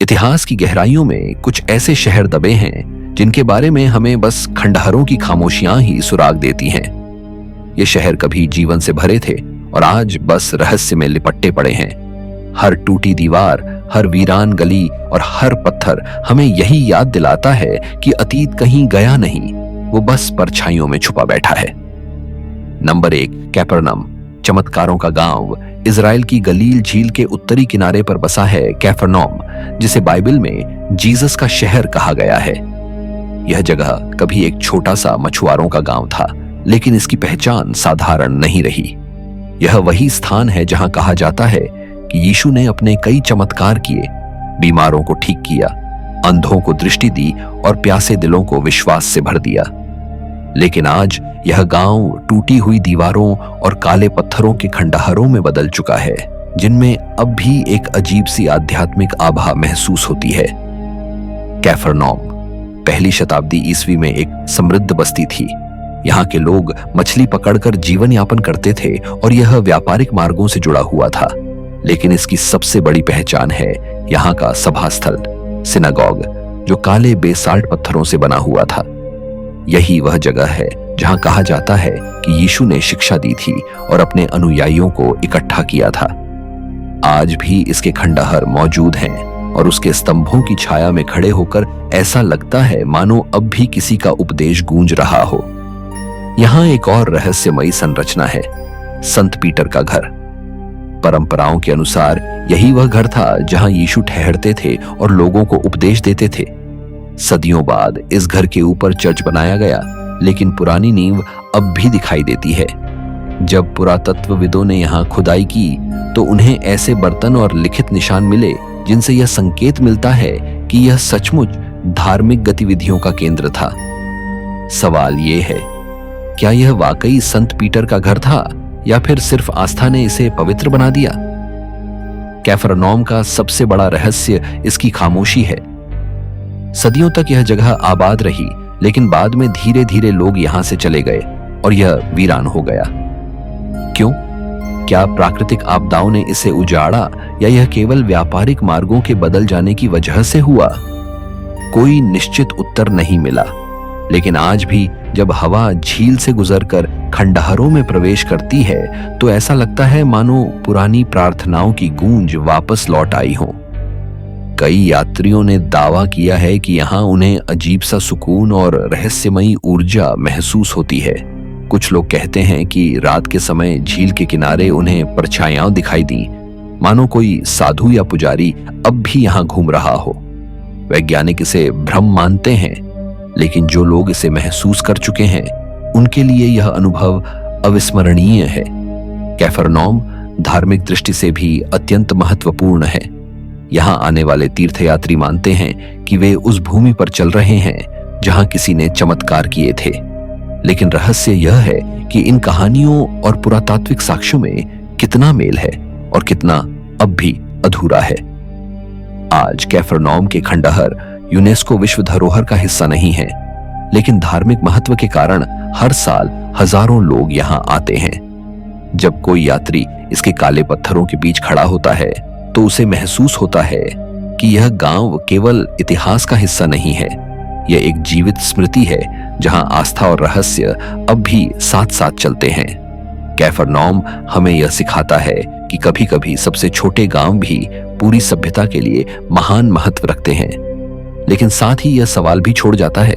इतिहास की गहराइयों में कुछ ऐसे शहर दबे हैं जिनके बारे में हमें बस खंडहरों की खामोशियां ही सुराग देती हैं। ये शहर कभी जीवन से भरे थे और आज बस रहस्य में लिपटे पड़े हैं। हर टूटी दीवार, हर वीरान गली और हर पत्थर हमें यही याद दिलाता है कि अतीत कहीं गया नहीं, वो बस परछाइयों में छुपा बैठा है। नंबर 1, कैफरनम, चमत्कारों का गांव। इजराइल की गलील झील के उत्तरी किनारे पर बसा है कैफरनौम, जिसे बाइबल में जीसस का शहर कहा गया है। यह जगह कभी एक छोटा सा मछुआरों का गांव था, लेकिन इसकी पहचान साधारण नहीं रही। यह वही स्थान है जहां कहा जाता है कि यीशु ने अपने कई चमत्कार किए, बीमारों को ठीक किया, अंधों को दृष्टि दी और प्यासे दिलों को विश्वास से भर दिया। लेकिन आज यह गांव टूटी हुई दीवारों और काले पत्थरों के खंडहरों में बदल चुका है, जिनमें अब भी एक अजीब सी आध्यात्मिक आभा महसूस होती है। कैफरनौम पहली शताब्दी ईस्वी में एक समृद्ध बस्ती थी। यहाँ के लोग मछली पकड़कर जीवन यापन करते थे और यह व्यापारिक मार्गों से जुड़ा हुआ था। लेकिन इसकी सबसे बड़ी पहचान है यहाँ का सभा स्थल, सिनागॉग, जो काले बेसाल्ट पत्थरों से बना हुआ था। यही वह जगह है जहां कहा जाता है कि यीशु ने शिक्षा दी थी और अपने अनुयायियों को इकट्ठा किया था। आज भी इसके खंडहर मौजूद हैं और उसके स्तंभों की छाया में खड़े होकर ऐसा लगता है मानो अब भी किसी का उपदेश गूंज रहा हो। यहाँ एक और रहस्यमयी संरचना है, संत पीटर का घर। परंपराओं के अनुसार यही वह घर था जहां यीशु ठहरते थे और लोगों को उपदेश देते थे। सदियों बाद इस घर के ऊपर चर्च बनाया गया, लेकिन पुरानी नींव अब भी दिखाई देती है। जब पुरातत्वविदों ने यहाँ खुदाई की तो उन्हें ऐसे बर्तन और लिखित निशान मिले जिनसे यह संकेत मिलता है कि यह सचमुच धार्मिक गतिविधियों का केंद्र था। सवाल यह है, क्या यह वाकई संत पीटर का घर था या फिर सिर्फ आस्था ने इसे पवित्र बना दिया? कैफरनौम का सबसे बड़ा रहस्य इसकी खामोशी है। सदियों तक यह जगह आबाद रही, लेकिन बाद में धीरे धीरे लोग यहां से चले गए और यह वीरान हो गया। क्यों? क्या प्राकृतिक आपदाओं ने इसे उजाड़ा या यह केवल व्यापारिक मार्गों के बदल जाने की वजह से हुआ? कोई निश्चित उत्तर नहीं मिला। लेकिन आज भी जब हवा झील से गुजरकर खंडहरों में प्रवेश करती है तो ऐसा लगता है मानो पुरानी प्रार्थनाओं की गूंज वापस लौट आई हो। कई यात्रियों ने दावा किया है कि यहाँ उन्हें अजीब सा सुकून और रहस्यमयी ऊर्जा महसूस होती है। कुछ लोग कहते हैं कि रात के समय झील के किनारे उन्हें परछाइयां दिखाई दी, मानो कोई साधु या पुजारी अब भी यहाँ घूम रहा हो। वैज्ञानिक इसे भ्रम मानते हैं, लेकिन जो लोग इसे महसूस कर चुके हैं उनके लिए यह अनुभव अविस्मरणीय है। कैफरनौम धार्मिक दृष्टि से भी अत्यंत महत्वपूर्ण है। यहाँ आने वाले तीर्थयात्री मानते हैं कि वे उस भूमि पर चल रहे हैं जहाँ किसी ने चमत्कार किए थे। लेकिन रहस्य यह है कि इन कहानियों और पुरातात्विक साक्ष्यों में कितना मेल है और कितना अब भी अधूरा है। आज कैफरनौम के खंडहर यूनेस्को विश्व धरोहर का हिस्सा नहीं है, लेकिन धार्मिक महत्व के कारण हर साल हजारों लोग यहाँ आते हैं। जब कोई यात्री इसके काले पत्थरों के बीच खड़ा होता है तो उसे महसूस होता है कि यह गांव केवल इतिहास का हिस्सा नहीं है, यह एक जीवित स्मृति है जहां आस्था और रहस्य अब भी साथ साथ चलते हैं। कैफरनौम हमें यह सिखाता है कि कभी कभी सबसे छोटे गांव भी पूरी सभ्यता के लिए महान महत्व रखते हैं। लेकिन साथ ही यह सवाल भी छोड़ जाता है,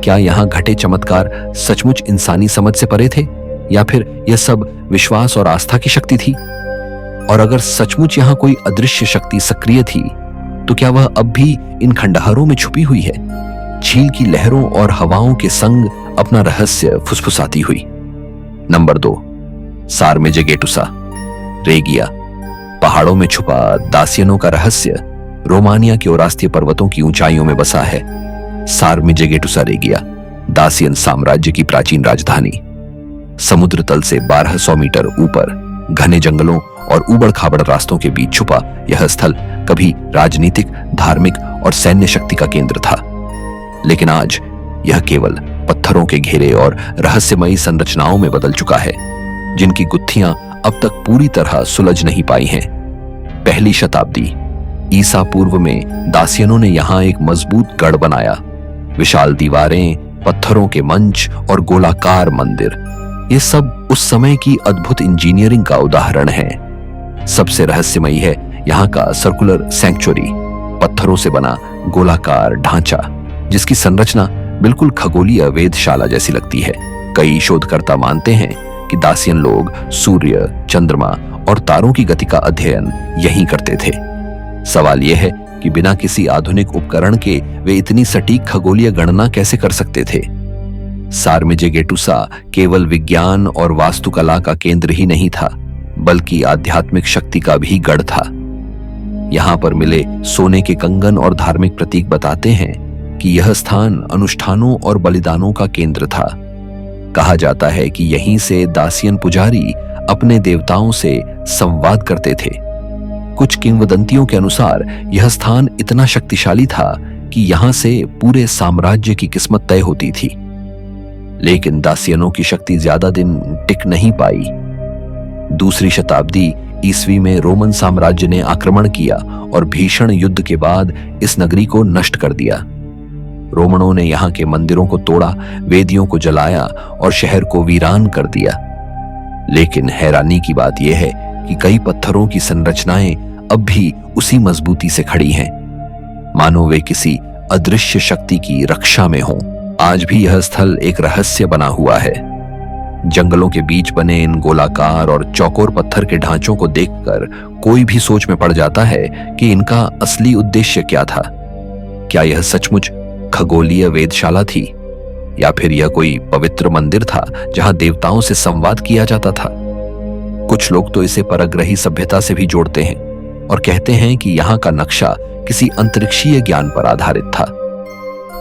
क्या यहाँ घटे चमत्कार सचमुच इंसानी समझ से परे थे या फिर यह सब विश्वास और आस्था की शक्ति थी? और अगर सचमुच यहाँ कोई अदृश्य शक्ति सक्रिय थी तो क्या वह अब भी इन खंडहरों में छुपी हुई है, झील की लहरों और हवाओं के संग अपना रहस्य फुसफुसाती हुई? नंबर 2, सारमेजेगेटुसा, रेगिया। पहाड़ों में छुपा दासियनों का रहस्य रोमानिया के ओरास्तीय पर्वतों की ऊंचाइयों में बसा है। सारमेजेगेटुसा रेगिया दासियन साम्राज्य की प्राचीन राजधानी। समुद्र तल से 1200 मीटर ऊपर घने जंगलों और उबड़ खाबड़ रास्तों के बीच छुपा यह स्थल कभी राजनीतिक, धार्मिक और सैन्य शक्ति का केंद्र था। लेकिन आज यह केवल पत्थरों के घेरे और रहस्यमयी संरचनाओं में बदल चुका है, जिनकी गुत्थियां अब तक पूरी तरह सुलझ नहीं पाई हैं। पहली शताब्दी ईसा पूर्व में दासियनों ने यहाँ एक मजबूत गढ़ बनाया। विशाल दीवारें, पत्थरों के मंच और गोलाकार मंदिर, ये सब उस समय की अद्भुत इंजीनियरिंग का उदाहरण है। सबसे रहस्यमयी है यहाँ का सर्कुलर सैंक्चुरी, पत्थरों से बना गोलाकार ढांचा जिसकी संरचना बिल्कुल खगोलीय वेधशाला जैसी लगती है। कई शोधकर्ता मानते हैं कि दासियन लोग सूर्य, चंद्रमा और तारों की गति का अध्ययन यहीं करते थे। सवाल यह है कि बिना किसी आधुनिक उपकरण के वे इतनी सटीक खगोलीय गणना कैसे कर सकते थे। सार्मिजेगेटुसा केवल विज्ञान और वास्तुकला का केंद्र ही नहीं था, बल्कि आध्यात्मिक शक्ति का भी गढ़ था। यहाँ पर मिले सोने के कंगन और धार्मिक प्रतीक बताते हैं कि यह स्थान अनुष्ठानों और बलिदानों का केंद्र था। कहा जाता है कि यहीं से दासियन पुजारी अपने देवताओं से संवाद करते थे। कुछ किंवदंतियों के अनुसार यह स्थान इतना शक्तिशाली था कि यहां से पूरे साम्राज्य की किस्मत तय होती थी। लेकिन दासियनों की शक्ति ज्यादा दिन टिक नहीं पाई। दूसरी शताब्दी ईस्वी में रोमन साम्राज्य ने आक्रमण किया और भीषण युद्ध के बाद इस नगरी को नष्ट कर दिया। रोमनों ने यहाँ के मंदिरों को तोड़ा, वेदियों को जलाया और शहर को वीरान कर दिया। लेकिन हैरानी की बात यह है कि कई पत्थरों की संरचनाएं अब भी उसी मजबूती से खड़ी हैं, मानो वे किसी अदृश्य शक्ति की रक्षा में हों। आज भी यह स्थल एक रहस्य बना हुआ है। जंगलों के बीच बने इन गोलाकार और चौकोर पत्थर के ढांचों को देखकर कोई भी सोच में पड़ जाता है कि इनका असली उद्देश्य क्या था। क्या यह सचमुच खगोलीय वेधशाला थी, या फिर यह कोई पवित्र मंदिर था जहां देवताओं से संवाद किया जाता था? कुछ लोग तो इसे परग्रही सभ्यता से भी जोड़ते हैं और कहते हैं कि यहाँ का नक्शा किसी अंतरिक्षीय ज्ञान पर आधारित था।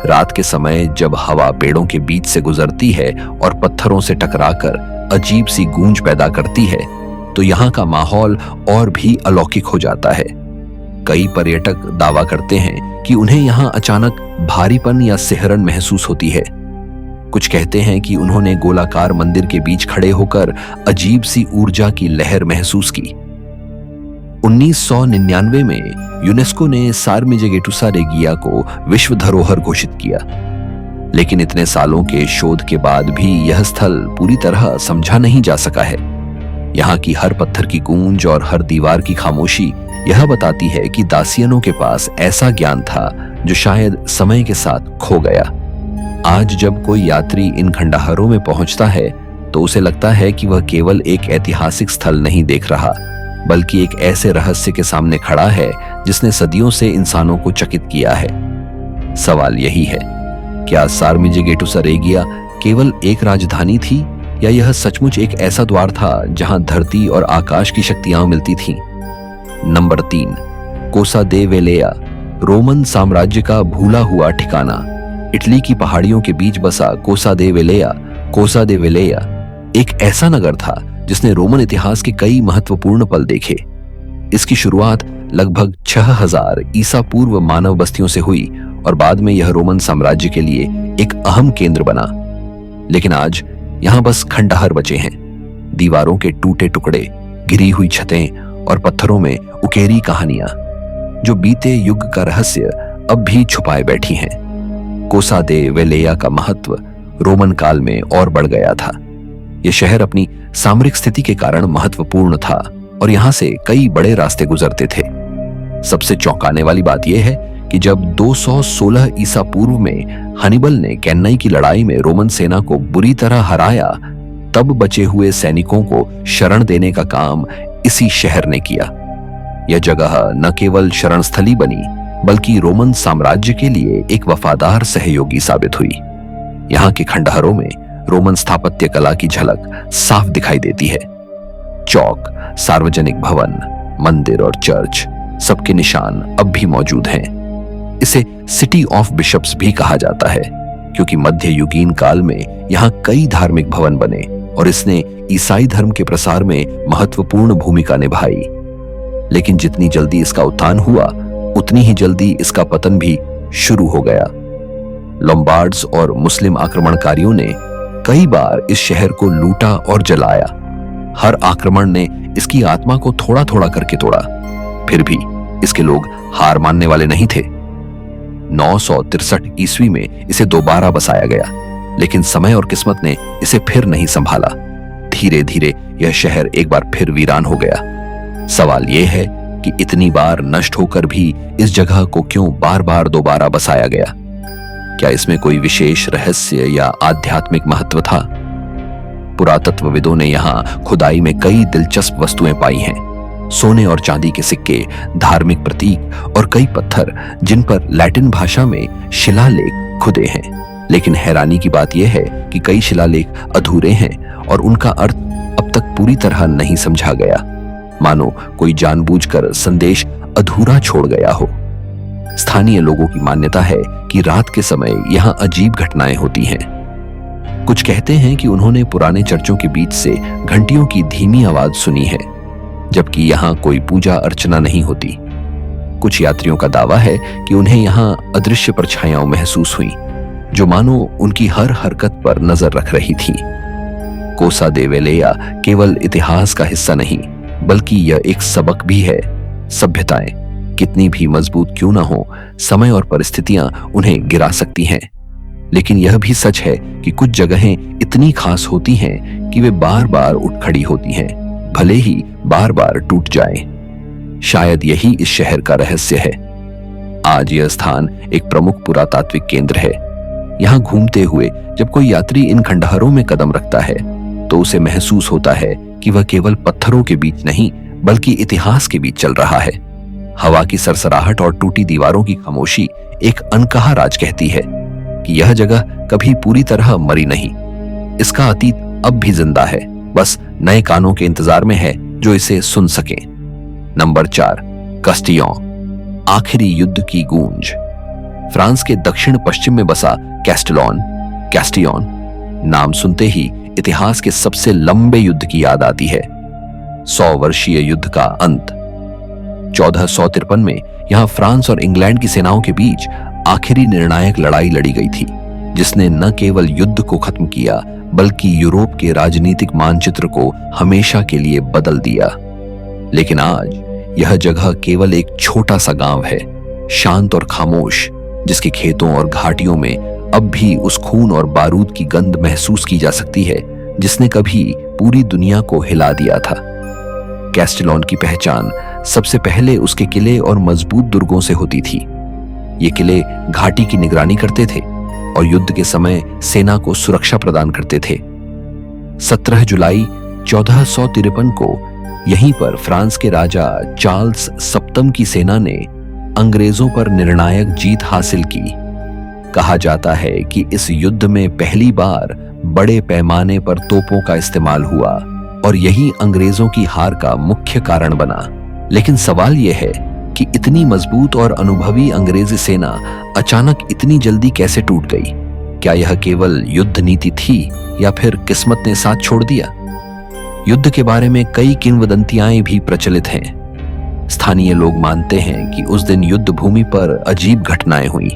रात के समय जब हवा पेड़ों के बीच से गुजरती है और पत्थरों से टकराकर अजीब सी गूंज पैदा करती है, तो यहाँ का माहौल और भी अलौकिक हो जाता है। कई पर्यटक दावा करते हैं कि उन्हें यहाँ अचानक भारीपन या सिहरन महसूस होती है। कुछ कहते हैं कि उन्होंने गोलाकार मंदिर के बीच खड़े होकर अजीब सी ऊर्जा की लहर महसूस की। 1999 में यूनेस्को ने सार्मिजेगेटुसा रेगिया को विश्व धरोहर घोषित किया। लेकिन इतने सालों के शोध के बाद भी यह स्थल पूरी तरह समझा नहीं जा सका है। यहाँ की हर पत्थर की गूंज और हर दीवार की खामोशी यह बताती है कि दासियनों के पास ऐसा ज्ञान था जो शायद समय के साथ खो गया। आज जब कोई यात्री इन खंडहरों में पहुंचता है तो उसे लगता है कि वह केवल एक ऐतिहासिक स्थल नहीं देख रहा, बल्कि एक ऐसे रहस्य के सामने खड़ा है जिसने सदियों से इंसानों को चकित किया है। सवाल यही है, क्या सार्मिजेगेटुसा रेगिया केवल एक राजधानी थी, या यह सचमुच एक ऐसा द्वार था जहां धरती और आकाश की शक्तियां मिलती थीं? नंबर 3, कोसा दे वेलेया, रोमन साम्राज्य का भूला हुआ ठिकाना। इटली की पहाड़ियों के बीच बसा कोसा दे वेलेया एक ऐसा नगर था जिसने रोमन इतिहास के कई महत्वपूर्ण पल देखे। इसकी शुरुआत लगभग 6000 ईसा पूर्व मानव बस्तियों से हुई और बाद में यह रोमन साम्राज्य के लिए एक अहम केंद्र बना। लेकिन आज यहाँ बस खंडहर बचे हैं, दीवारों के टूटे टुकड़े, गिरी हुई छतें और पत्थरों में उकेरी कहानियां जो बीते युग का रहस्य अब भी छुपाए बैठी हैं। कोसा दे वेलेया का महत्व रोमन काल में और बढ़ गया था। यह शहर अपनी सामरिक स्थिति के कारण महत्वपूर्ण था और यहां से कई बड़े रास्ते गुजरते थे। सबसे चौंकाने वाली बात यह है कि जब 216 ईसा पूर्व में हनिबल ने कैन्नई की लड़ाई में रोमन सेना को बुरी तरह हराया, तब बचे हुए सैनिकों को शरण देने का काम इसी शहर ने किया। यह जगह न केवल शरण स्थली बनी, बल्कि रोमन साम्राज्य के लिए एक वफादार सहयोगी साबित हुई। यहाँ के खंडहरों में रोमन स्थापत्य कला की झलक साफ दिखाई देती है। चौक, सार्वजनिक भवन, मंदिर और चर्च, सबके निशान अब भी मौजूद हैं। इसे सिटी ऑफ बिशप्स भी कहा जाता है क्योंकि मध्ययुगीन काल में यहाँ कई धार्मिक भवन बने और इसने ईसाई धर्म के प्रसार में महत्वपूर्ण भूमिका निभाई। लेकिन जितनी जल्दी इसका उत्थान हुआ, उतनी ही जल्दी इसका पतन भी शुरू हो गया। लोम्बार्ड्स और मुस्लिम आक्रमणकारियों ने कई बार इस शहर को लूटा और जलाया। हर आक्रमण ने इसकी आत्मा को थोड़ा थोड़ा करके तोड़ा। फिर भी इसके लोग हार मानने वाले नहीं थे। 963 ईस्वी में इसे दोबारा बसाया गया, लेकिन समय और किस्मत ने इसे फिर नहीं संभाला। धीरे धीरे यह शहर एक बार फिर वीरान हो गया। सवाल यह है कि इतनी बार नष्ट होकर भी इस जगह को क्यों बार बार दोबारा बसाया गया? क्या इसमें कोई विशेष रहस्य या आध्यात्मिक महत्व था? पुरातत्वविदों ने यहाँ खुदाई में कई दिलचस्प वस्तुएं पाई हैं। सोने और चांदी के सिक्के, धार्मिक प्रतीक और कई पत्थर जिन पर लैटिन भाषा में शिलालेख खुदे हैं। लेकिन हैरानी की बात यह है कि कई शिलालेख अधूरे हैं और उनका अर्थ अब तक पूरी तरह नहीं समझा गया, मानो कोई जानबूझकर संदेश अधूरा छोड़ गया हो। स्थानीय लोगों की मान्यता है कि रात के समय यहाँ अजीब घटनाएं होती हैं। कुछ कहते हैं कि उन्होंने पुराने चर्चों के बीच से घंटियों की धीमी आवाज सुनी है, जबकि यहाँ कोई पूजा अर्चना नहीं होती। कुछ यात्रियों का दावा है कि उन्हें यहाँ अदृश्य परछाइयां महसूस हुई, जो मानो उनकी हर हरकत पर नजर रख रही थी। कोसा दे वेलेया केवल इतिहास का हिस्सा नहीं, बल्कि यह एक सबक भी है। सभ्यताएं कितनी भी मजबूत क्यों ना हो, समय और परिस्थितियां उन्हें गिरा सकती हैं। लेकिन यह भी सच है कि कुछ जगहें इतनी खास होती हैं कि वे बार बार उठ खड़ी होती हैं, भले ही बार बार टूट जाएं। शायद यही इस शहर का रहस्य है। आज यह स्थान एक प्रमुख पुरातात्विक केंद्र है। यहाँ घूमते हुए जब कोई यात्री इन खंडहरों में कदम रखता है तो उसे महसूस होता है कि वह केवल पत्थरों के बीच नहीं, बल्कि इतिहास के बीच चल रहा है। हवा की सरसराहट और टूटी दीवारों की खामोशी एक अनकहा राज कहती है कि यह जगह कभी पूरी तरह मरी नहीं। इसका अतीत अब भी जिंदा है, बस नए कानों के इंतजार में है जो इसे सुन सकें। नंबर 4, कास्टियोन, आखिरी युद्ध की गूंज। फ्रांस के दक्षिण पश्चिम में बसा कास्टियोन नाम सुनते ही इतिहास के सबसे लंबे युद्ध की याद आती है। 100 वर्षीय युद्ध का अंत। 1453 में यहां फ्रांस और इंग्लैंड की सेनाओं के बीच आखिरी निर्णायक लड़ाई लड़ी गई थी, जिसने न केवल युद्ध को खत्म किया, बल्कि यूरोप के राजनीतिक मानचित्र को हमेशा के लिए बदल दिया। लेकिन आज यह जगह केवल एक छोटा सा गांव है, शांत और खामोश, जिसके खेतों और घाटियों में अब भी उस खून और बारूद की गंध महसूस की जा सकती है जिसने कभी पूरी दुनिया को हिला दिया था। कैस्टिलॉन की पहचान सबसे पहले उसके किले और मजबूत दुर्गों से होती थी। ये किले घाटी की निगरानी करते थे और युद्ध के समय सेना को सुरक्षा प्रदान करते थे। 17 जुलाई 1453 को यहीं पर फ्रांस के राजा चार्ल्स सप्तम की सेना ने अंग्रेजों पर निर्णायक जीत हासिल की। कहा जाता है कि इस युद्ध में पहली बार बड़े पैमाने पर तोपों का इस्तेमाल हुआ और यही अंग्रेजों की हार का मुख्य कारण बना। लेकिन सवाल यह है कि इतनी मजबूत और अनुभवी अंग्रेजी सेना अचानक इतनी जल्दी कैसे टूट गई? क्या यह केवल युद्ध नीति थी या फिर किस्मत ने साथ छोड़ दिया? युद्ध के बारे में कई किंवदंतियां भी प्रचलित हैं। स्थानीय लोग मानते हैं कि उस दिन युद्ध भूमि पर अजीब घटनाएं हुई।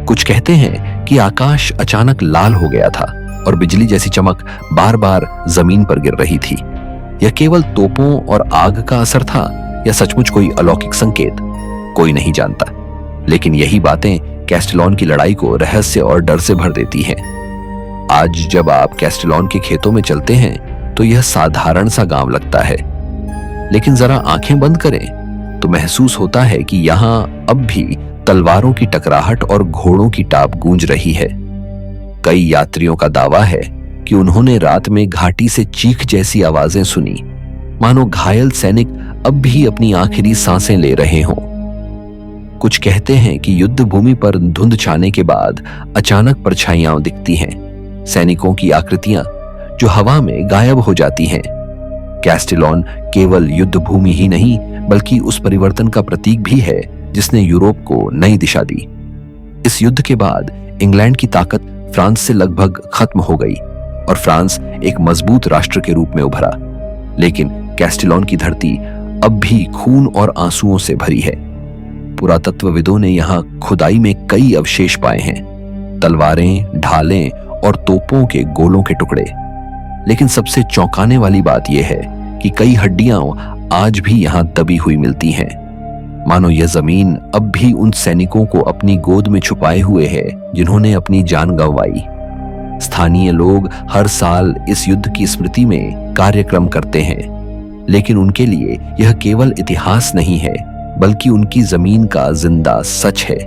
कुछ कहते हैं कि आकाश अचानक लाल हो गया था और बिजली जैसी चमक बार बार जमीन पर गिर रही थी। यह केवल तोपों और आग का असर था या सचमुच कोई अलौकिक संकेत? कोई नहीं जानता। लेकिन यही बातें कैस्टिलॉन की लड़ाई को रहस्य और डर से भर देती हैं। आज जब आप कैस्टिलॉन के खेतों में चलते हैं तो यह साधारण सा गांव लगता है, लेकिन जरा आंखें बंद करें तो महसूस होता है कि यहाँ अब भी तलवारों की टकराहट और घोड़ों की टाप गूंज रही है। कई यात्रियों का दावा है कि उन्होंने रात में घाटी से चीख जैसी आवाजें सुनी, मानो घायल सैनिक अब भी अपनी आखिरी सांसें ले रहे हों। कुछ कहते हैं कि युद्ध भूमि पर धुंध छाने के बाद अचानक परछाइयां दिखती हैं, सैनिकों की आकृतियां जो हवा में गायब हो जाती हैं। कैस्टिलॉन केवल युद्ध भूमि ही नहीं, बल्कि उस परिवर्तन का प्रतीक भी है जिसने यूरोप को नई दिशा दी। इस युद्ध के बाद इंग्लैंड की ताकत फ्रांस से लगभग खत्म हो गई और फ्रांस एक मजबूत राष्ट्र के रूप में उभरा। लेकिन कैस्टिलॉन की धरती अब भी खून और आंसुओं से भरी है। पुरातत्वविदों ने यहाँ खुदाई में कई अवशेष पाए हैं, तलवारें, ढालें और तोपों के गोलों के टुकड़े। लेकिन सबसे चौंकाने वाली बात यह है कि कई हड्डियां आज भी यहाँ दबी हुई मिलती हैं। मानो यह जमीन अब भी उन सैनिकों को अपनी गोद में छुपाए हुए है जिन्होंने अपनी जान गंवाई। स्थानीय लोग हर साल इस युद्ध की स्मृति में कार्यक्रम करते हैं, लेकिन उनके लिए यह केवल इतिहास नहीं है बल्कि उनकी जमीन का जिंदा सच है।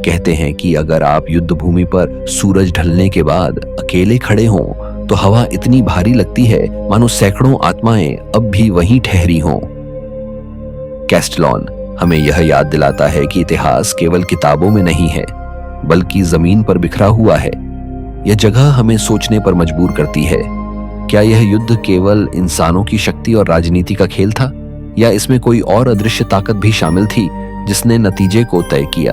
कहते हैं कि अगर आप युद्ध भूमि पर सूरज ढलने के बाद अकेले खड़े हों तो हवा इतनी भारी लगती है मानो सैकड़ों आत्माएं अब भी वहीं ठहरी हों। कैस्टलॉन हमें यह याद दिलाता है कि इतिहास केवल किताबों में नहीं है बल्कि जमीन पर बिखरा हुआ है। यह जगह हमें सोचने पर मजबूर करती है, क्या यह युद्ध केवल इंसानों की शक्ति और राजनीति का खेल था या इसमें कोई और अदृश्य ताकत भी शामिल थी जिसने नतीजे को तय किया।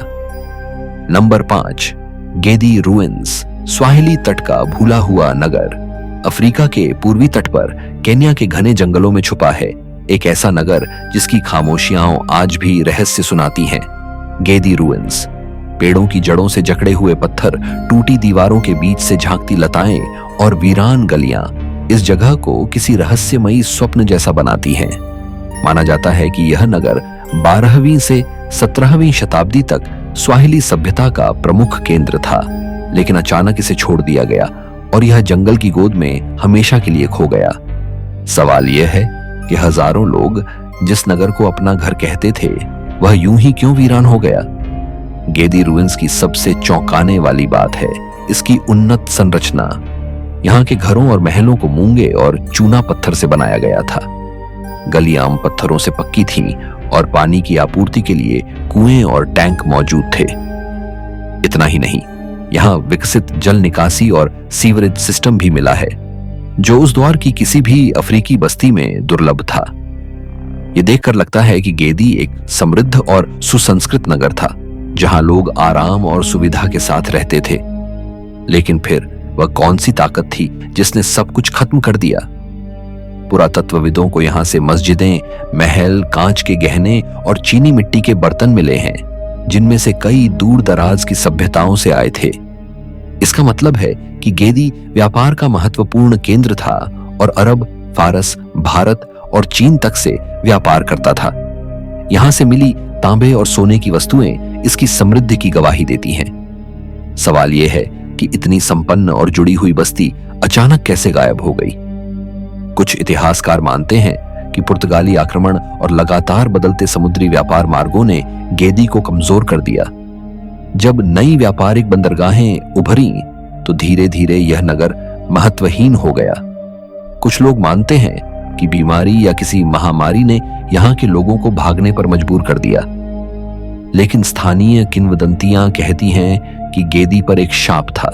नंबर 5, गेदी रूइंस, स्वाहिली तट का भूला हुआ नगर। अफ्रीका के पूर्वी तट पर केन्या के घने जंगलों में छुपा है एक ऐसा नगर जिसकी खामोशियां आज भी रहस्य सुनाती हैं। गेदी रूइंस, पेड़ों की जड़ों से जकड़े हुए पत्थर, टूटी दीवारों के बीच से झांकती लताएं और वीरान गलियां इस जगह को किसी रहस्यमयी स्वप्न जैसा बनाती हैं। माना जाता है कि यह नगर 12वीं से 17वीं शताब्दी तक स्वाहिली सभ्यता का प्रमुख केंद्र था, लेकिन अचानक इसे छोड़ दिया गया और यह जंगल की गोद में हमेशा के लिए खो गया। सवाल यह है कि हजारों लोग जिस नगर को अपना घर कहते थे वह यूं ही क्यों वीरान हो गया। गेदी रूइंस की सबसे चौंकाने वाली बात है इसकी उन्नत संरचना। यहाँ के घरों और महलों को मूंगे और चूना पत्थर से बनाया गया था। गलियां पत्थरों से पक्की थीं और पानी की आपूर्ति के लिए कुएं और टैंक मौजूद थे। इतना ही नहीं, यहाँ विकसित जल निकासी और सीवरेज सिस्टम भी मिला है जो उस दौर की किसी भी अफ्रीकी बस्ती में दुर्लभ था। यह देखकर लगता है कि गेदी एक समृद्ध और सुसंस्कृत नगर था जहां लोग आराम और सुविधा के साथ रहते थे। लेकिन फिर वह कौन सी ताकत थी जिसने सब कुछ खत्म कर दिया। पुरातत्वविदों को यहां से मस्जिदें, महल, कांच के गहने और चीनी मिट्टी के बर्तन मिले हैं जिनमें से कई दूर दराज की सभ्यताओं से आए थे। इसका मतलब है कि गेदी व्यापार का महत्वपूर्ण केंद्र था और अरब, फारस, भारत और चीन तक से व्यापार करता था। यहां से मिली तांबे और सोने की वस्तुएं इसकी समृद्धि की गवाही देती हैं। सवाल यह है कि इतनी संपन्न और जुड़ी हुई बस्ती अचानक कैसे गायब हो गई। कुछ इतिहासकार मानते हैं कि पुर्तगाली आक्रमण और लगातार बदलते समुद्री व्यापार मार्गों ने गेदी को कमजोर कर दिया। जब नई व्यापारिक बंदरगाहें उभरी तो धीरे धीरे यह नगर महत्वहीन हो गया। कुछ लोग मानते हैं कि बीमारी या किसी महामारी ने यहाँ के लोगों को भागने पर मजबूर कर दिया। लेकिन स्थानीय किंवदंतियां कहती हैं कि गेदी पर एक शाप था।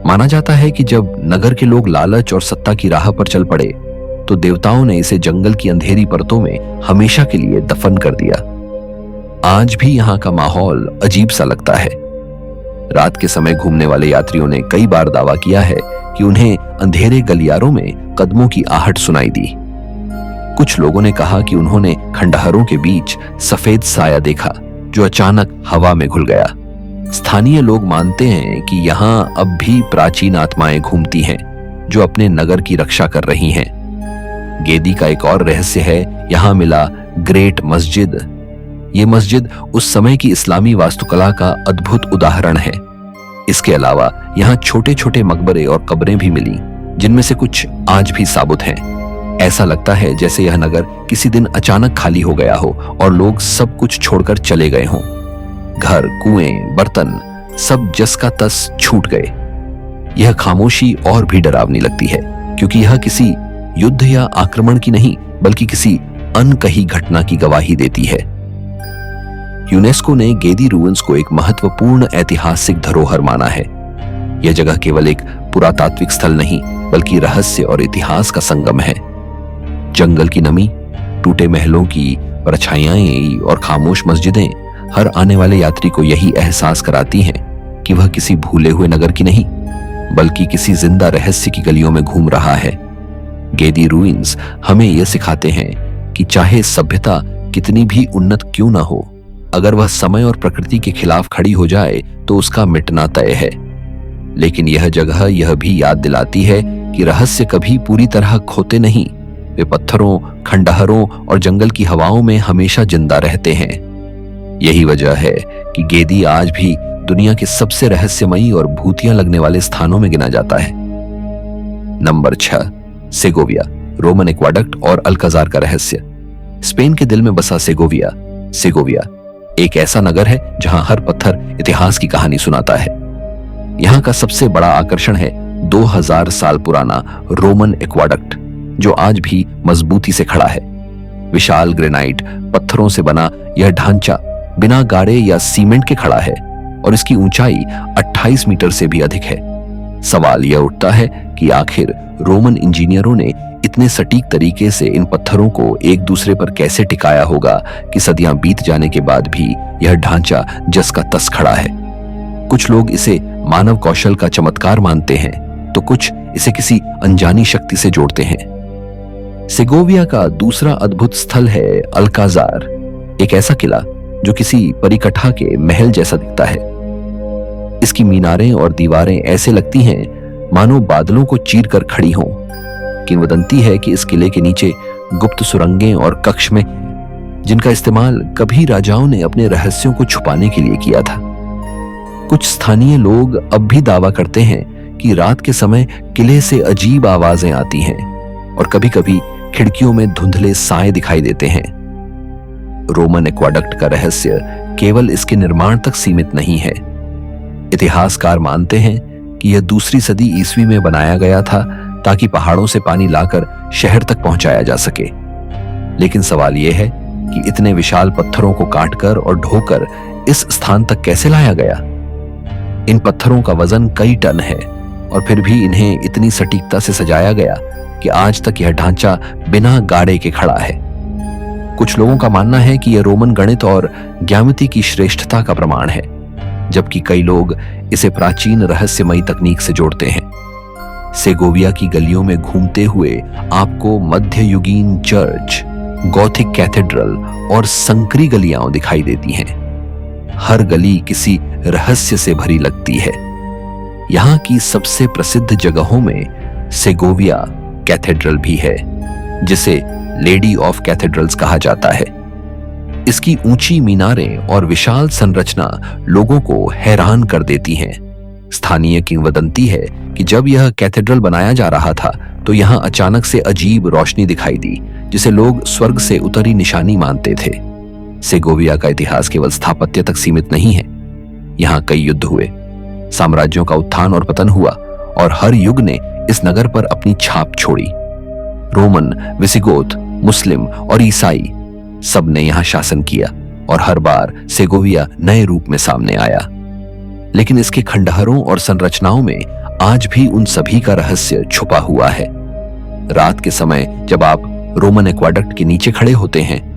माना जाता है कि जब नगर के लोग लालच और सत्ता की राह पर चल पड़े तो देवताओं ने इसे जंगल की अंधेरी परतों में हमेशा के लिए दफन कर दिया। आज भी यहाँ का माहौल अजीब सा लगता है। रात के समय घूमने वाले यात्रियों ने कई बार दावा किया है कि उन्हें अंधेरे गलियारों में कदमों की आहट सुनाई दी। कुछ लोगों ने कहा कि उन्होंने खंडहरों के बीच सफेद साया देखा जो अचानक हवा में घुल गया। स्थानीय लोग मानते हैं कि यहाँ अब भी प्राचीन आत्माएं घूमती हैं जो अपने नगर की रक्षा कर रही हैं। गेदी का एक और रहस्य है यहाँ मिला ग्रेट मस्जिद। ये मस्जिद उस समय की इस्लामी वास्तुकला का अद्भुत उदाहरण है। इसके अलावा यहाँ छोटे छोटे मकबरे और कब्रें भी मिली जिनमें से कुछ आज भी साबुत हैं। ऐसा लगता है जैसे यह नगर किसी दिन अचानक खाली हो गया हो और लोग सब कुछ छोड़कर चले गए हों। घर, कुएं, बर्तन सब जस का तस छूट गए। यह खामोशी और भी डरावनी लगती है क्योंकि यह किसी युद्ध या आक्रमण की नहीं बल्कि किसी अनकही घटना की गवाही देती है। यूनेस्को ने गेदी रूइंस को एक महत्वपूर्ण ऐतिहासिक धरोहर माना है। यह जगह केवल एक पुरातात्विक स्थल नहीं बल्कि रहस्य और इतिहास का संगम है। जंगल की नमी, टूटे महलों की परछाइयां और खामोश मस्जिदें हर आने वाले यात्री को यही एहसास कराती हैं कि वह किसी भूले हुए नगर की नहीं बल्कि किसी जिंदा रहस्य की गलियों में घूम रहा है। गेदी रूइंस हमें यह सिखाते हैं कि चाहे सभ्यता कितनी भी उन्नत क्यों ना हो, अगर वह समय और प्रकृति के खिलाफ खड़ी हो जाए तो उसका मिटना तय है। लेकिन यह जगह यह भी याद दिलाती है कि रहस्य कभी पूरी तरह खोते नहीं, वे पत्थरों, खंडहरों और जंगल की हवाओं में हमेशा जिंदा रहते हैं। यही वजह है कि गेदी आज भी दुनिया के सबसे रहस्यमयी और भूतिया लगने वाले स्थानों में गिना जाता है। नंबर 6, सेगोविया, रोमन एक्वाडक्ट और अल्काजार का रहस्य। स्पेन के दिल में बसा सेगोविया एक ऐसा नगर है जहां हर पत्थर इतिहास की कहानी सुनाता है। यहां का सबसे बड़ा आकर्षण है 2000 साल पुराना रोमन एक्वाडक्ट, जो आज भी मजबूती से खड़ा है। विशाल ग्रेनाइट पत्थरों से बना यह ढांचा बिना गाड़े या सीमेंट के खड़ा है और इसकी ऊंचाई 28 मीटर से भी अधिक है। सवाल यह उठता है कि आखिर रोमन इंजीनियरों ने इतने सटीक तरीके से इन पत्थरों को एक दूसरे पर कैसे टिकाया होगा कि सदियां बीत जाने के बाद भी यह ढांचा जस का तस खड़ा है। कुछ लोग इसे मानव कौशल का चमत्कार मानते हैं, तो कुछ इसे किसी अनजानी शक्ति से जोड़ते हैं। सेगोविया का दूसरा अद्भुत स्थल है अल्काजार, एक ऐसा किला जो किसी परिकठा के महल जैसा दिखता है। इसकी मीनारें और दीवारें ऐसे लगती हैं मानो बादलों को चीर कर खड़ी हों। किंवदंती है कि इस किले के नीचे गुप्त सुरंगें और कक्ष में, जिनका इस्तेमाल कभी राजाओं ने अपने रहस्यों को छुपाने के लिए किया था। कुछ स्थानीय लोग अब भी दावा करते हैं कि रात के समय किले से अजीब आवाजें आती हैं और कभी-कभी खिड़कियों में धुंधले साए दिखाई देते हैं। रोमन एक्वाडक्ट का रहस्य केवल इसके निर्माण तक सीमित नहीं है। इतिहासकार मानते हैं कि यह दूसरी सदी ईस्वी में बनाया गया था ताकि पहाड़ों से पानी लाकर शहर तक पहुंचाया जा सके। लेकिन सवाल यह है कि इतने विशाल पत्थरों को काटकर और ढोकर इस स्थान तक कैसे लाया गया। इन पत्थरों का वजन कई टन है और फिर भी इन्हें इतनी सटीकता से सजाया गया कि आज तक यह ढांचा बिना गाड़े के खड़ा है। कुछ लोगों का मानना है कि यह रोमन गणित और ज्यामिति की श्रेष्ठता का प्रमाण है, जबकि कई लोग इसे प्राचीन रहस्यमयी तकनीक से जोड़ते हैं। सेगोविया की गलियों में घूमते हुए आपको मध्ययुगीन चर्च, गॉथिक कैथेड्रल और संकरी गलियां दिखाई देती हैं। हर गली किसी रहस्य से भरी लगती है। यहाँ की सबसे प्रसिद्ध जगहों में सेगोविया कैथेड्रल भी है, जिसे लेडी ऑफ कैथेड्रल्स कहा जाता है। इसकी ऊंची मीनारें और विशाल संरचना लोगों को हैरान कर देती हैं। स्थानीय किंवदंती है कि जब यह कैथेड्रल बनाया जा रहा था तो यहां अचानक से अजीब रोशनी दिखाई दी, जिसे लोग स्वर्ग से उतरी निशानी मानते थे। सेगोविया का इतिहास केवल स्थापत्य तक सीमित नहीं है। यहां कई युद्ध हुए, साम्राज्यों का उत्थान और पतन हुआ और हर युग ने इस नगर पर अपनी छाप छोड़ी। रोमन, विसिगोथ, मुस्लिम और ईसाई सब ने यहां शासन किया और हर बार सेगोविया नए रूप में सामने आया। लेकिन इसके खंडहरों और संरचनाओं में आज भी उन सभी का रहस्य छुपा हुआ है। रात के समय जब आप रोमन एक्वाडक्ट के नीचे खड़े होते हैं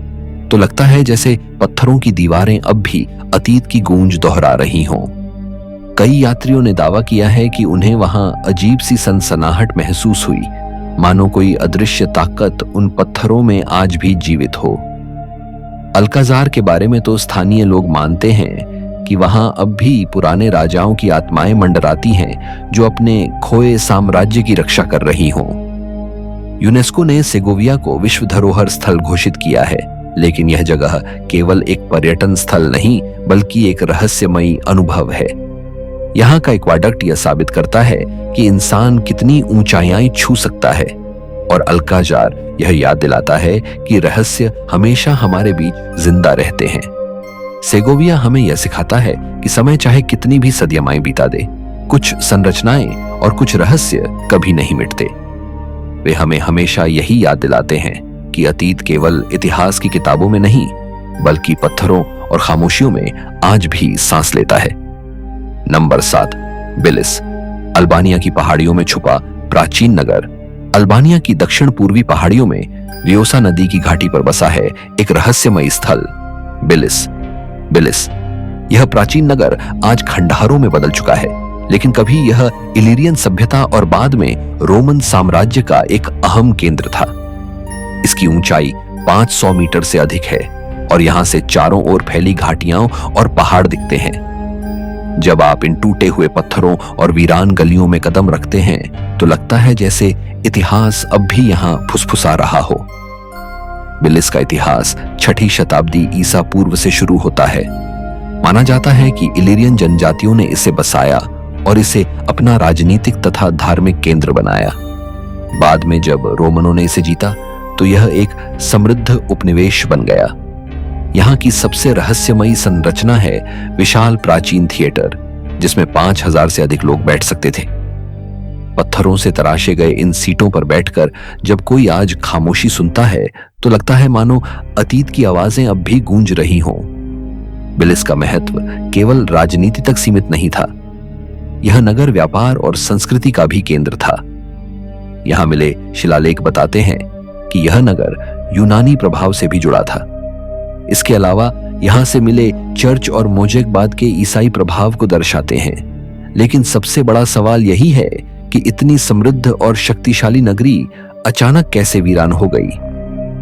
तो लगता है जैसे पत्थरों की दीवारें अब भी अतीत की गूंज दोहरा रही हों। कई यात्रियों ने दावा किया है कि उन्हें वहां अजीब सी सनसनाहट महसूस हुई, मानो कोई अदृश्य ताकत उन पत्थरों में आज भी जीवित हो। अल्काजार के बारे में तो स्थानीय लोग मानते हैं कि वहां अब भी पुराने राजाओं की आत्माएं मंडराती हैं जो अपने खोए साम्राज्य की रक्षा कर रही हों। यूनेस्को ने सेगोविया को विश्व धरोहर स्थल घोषित किया है, लेकिन यह जगह केवल एक पर्यटन स्थल नहीं बल्कि एक रहस्यमयी अनुभव है। यहाँ का एक्वाडक्ट यह साबित करता है कि इंसान कितनी ऊंचाइयां छू सकता है और अल्काजार यह याद दिलाता है कि रहस्य हमेशा हमारे बीच जिंदा रहते हैं। सेगोविया हमें यह सिखाता है कि समय चाहे कितनी भी सदियां बीता दे, कुछ संरचनाएं और कुछ रहस्य कभी नहीं मिटते। वे हमें हमेशा यही याद दिलाते हैं कि अतीत केवल इतिहास की किताबों में नहीं बल्कि पत्थरों और खामोशियों में आज भी सांस लेता है। नंबर 7, बिलिस, अल्बानिया की पहाड़ियों में छुपा प्राचीन नगर। अल्बानिया की दक्षिण पूर्वी पहाड़ियों में रियोसा नदी की घाटी पर बसा है एक रहस्यमयी स्थल, बिलिस। यह प्राचीन नगर आज खंडहरों में बदल चुका है, लेकिन कभी यह इलीरियन सभ्यता और बाद में रोमन साम्राज्य का एक अहम केंद्र था। इसकी ऊंचाई 500 मीटर से अधिक है और यहां से चारों ओर फैली घाटियां और पहाड़ दिखते हैं। जब आप इन टूटे हुए पत्थरों और वीरान गलियों में कदम रखते हैं तो लगता है जैसे इतिहास अब भी यहां फुसफुसा रहा हो। बिलिस का इतिहास 6ठी शताब्दी ईसा पूर्व से शुरू होता है। माना जाता है कि इलिरियन जनजातियों ने इसे बसाया और इसे अपना राजनीतिक तथा धार्मिक केंद्र बनाया। बाद में जब रोमनों ने इसे जीता तो यह एक समृद्ध उपनिवेश बन गया। यहाँ की सबसे रहस्यमयी संरचना है विशाल प्राचीन थिएटर, जिसमें 5000 से अधिक लोग बैठ सकते थे। पत्थरों से तराशे गए इन सीटों पर बैठकर जब कोई आज खामोशी सुनता है तो लगता है मानो अतीत की आवाजें अब भी गूंज रही हों। बिलिस का महत्व केवल राजनीति तक सीमित नहीं था। यह नगर व्यापार और संस्कृति का भी केंद्र था। यहां मिले शिलालेख बताते हैं कि यह नगर यूनानी प्रभाव से भी जुड़ा था। इसके अलावा यहां से मिले चर्च और मोज़ेक के ईसाई प्रभाव को दर्शाते हैं। लेकिन सबसे बड़ा सवाल यही है कि इतनी समृद्ध और शक्तिशाली नगरी अचानक कैसे वीरान हो गई।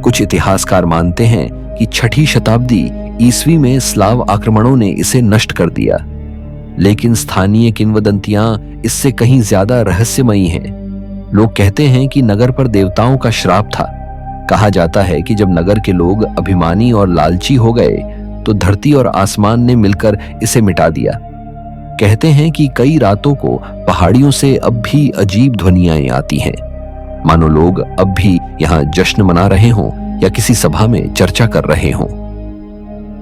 कुछ इतिहासकार मानते हैं कि 6ठी शताब्दी ईस्वी में स्लाव आक्रमणों ने इसे नष्ट कर दिया, लेकिन स्थानीय किंवदंतियां इससे कहीं ज्यादा रहस्यमयी हैं। लोग कहते हैं कि नगर पर देवताओं का श्राप था। कहा जाता है कि जब नगर के लोग अभिमानी और लालची हो गए तो धरती और आसमान ने मिलकर इसे मिटा दिया। कहते हैं कि कई रातों को पहाड़ियों से अब भी अजीब ध्वनियां आती हैं, मानो लोग अब भी यहां जश्न मना रहे हों या किसी सभा में चर्चा कर रहे हों।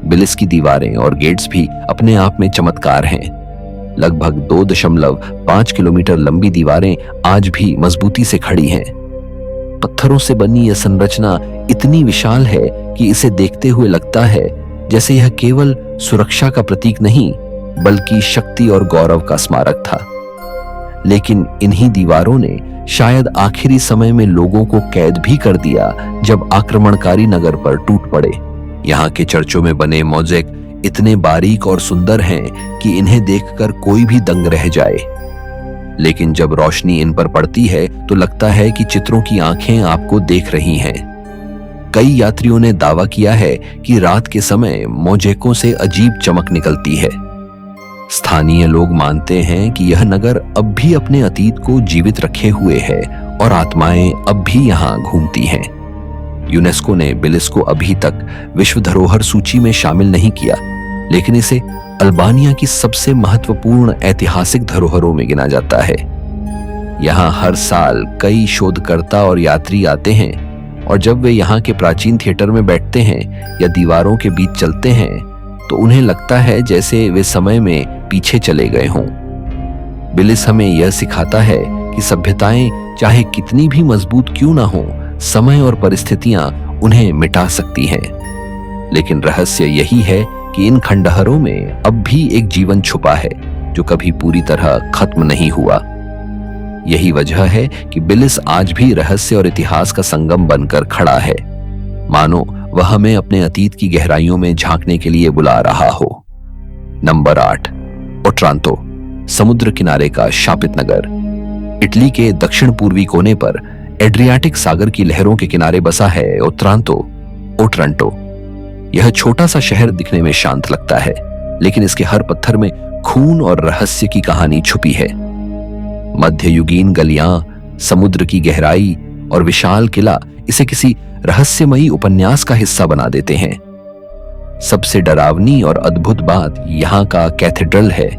बिलिस की दीवारें और गेट्स भी अपने आप में चमत्कार हैं। लगभग 2.5 किलोमीटर लंबी दीवारें आज भी मजबूती से खड़ी हैं। पत्थरों से बनी यह संरचना इतनी विशाल है कि इसे देखते हुए लगता है जैसे यह केवल सुरक्षा का प्रतीक नहीं बल्कि शक्ति और गौरव का स्मारक था। लेकिन इन्हीं दीवारों ने शायद आखिरी समय में लोगों को कैद भी कर दिया जब आक्रमणकारी नगर पर टूट पड़े। यहाँ के चर्चों में बने मोज़ेक इतने बारीक और सुंदर हैं कि इन्हें देखकर कोई भी दंग रह जाए। लेकिन जब रोशनी इन पर पड़ती है तो लगता है कि चित्रों की आंखें आपको देख रही हैं। कई यात्रियों ने दावा किया है कि रात के समय मोज़ेकों से अजीब चमक निकलती है। स्थानीय लोग मानते हैं कि यह नगर अब भी अपने अतीत को जीवित रखे हुए है और आत्माएं अब भी यहाँ घूमती हैं। यूनेस्को ने बिलिस को अभी तक विश्व धरोहर सूची में शामिल नहीं किया, लेकिन इसे अल्बानिया की सबसे महत्वपूर्ण ऐतिहासिक धरोहरों में गिना जाता है। यहाँ हर साल कई शोधकर्ता और यात्री आते हैं और जब वे यहाँ के प्राचीन थिएटर में बैठते हैं या दीवारों के बीच चलते हैं तो उन्हें लगता है जैसे वे समय में पीछे चले गए हों। बिलिस हमें यह सिखाता है कि सभ्यताएं चाहे कितनी भी मजबूत क्यों ना हो, समय और परिस्थितियां उन्हें मिटा सकती हैं। लेकिन रहस्य यही है कि इन खंडहरों में अब भी एक जीवन छुपा है जो कभी पूरी तरह खत्म नहीं हुआ। यही वजह है कि बिलिस आज भी रहस्य और इतिहास का संगम बनकर खड़ा है, मानो वह हमें अपने अतीत की गहराइयों में झांकने के लिए बुला रहा हो। नंबर 8, ओट्रांतो, समुद्र किनारे का शापित नगर। इटली के दक्षिण पूर्वी कोने पर एड्रियाटिक सागर की लहरों के किनारे बसा है ओट्रांतो। यह छोटा सा शहर दिखने में शांत लगता है, लेकिन इसके हर पत्थर में खून और रहस्य की कहानी छुपी है। मध्ययुगीन गलियां, समुद्र की गहराई और विशाल किला इसे किसी रहस्यमयी उपन्यास का हिस्सा बना देते हैं। सबसे डरावनी और अद्भुत बात यहाँ का कैथेड्रल है,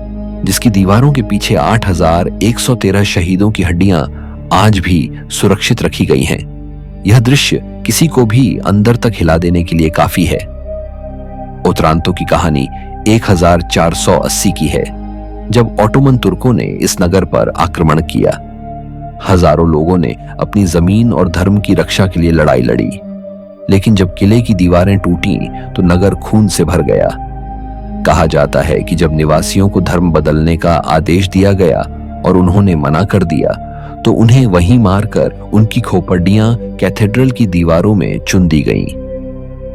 जिसकी दीवारों के पीछे 8113 शहीदों की हड्डियां आज भी सुरक्षित रखी गई हैं। यह दृश्य किसी को भी अंदर तक हिला देने के लिए काफी है। ओट्रांतो की कहानी 1480 की है, जब ऑटोमन तुर्कों ने इस नगर पर आक्रमण किया। हजारों लोगों ने अपनी जमीन और धर्म की रक्षा के लिए लड़ाई लड़ी, लेकिन जब किले की दीवारें टूटी तो नगर खून से भर गया। कहा जाता है कि जब निवासियों को धर्म बदलने का आदेश दिया गया और उन्होंने मना कर दिया तो उन्हें वहीं मारकर उनकी खोपड़ियां कैथेड्रल की दीवारों में चुन दी गईं।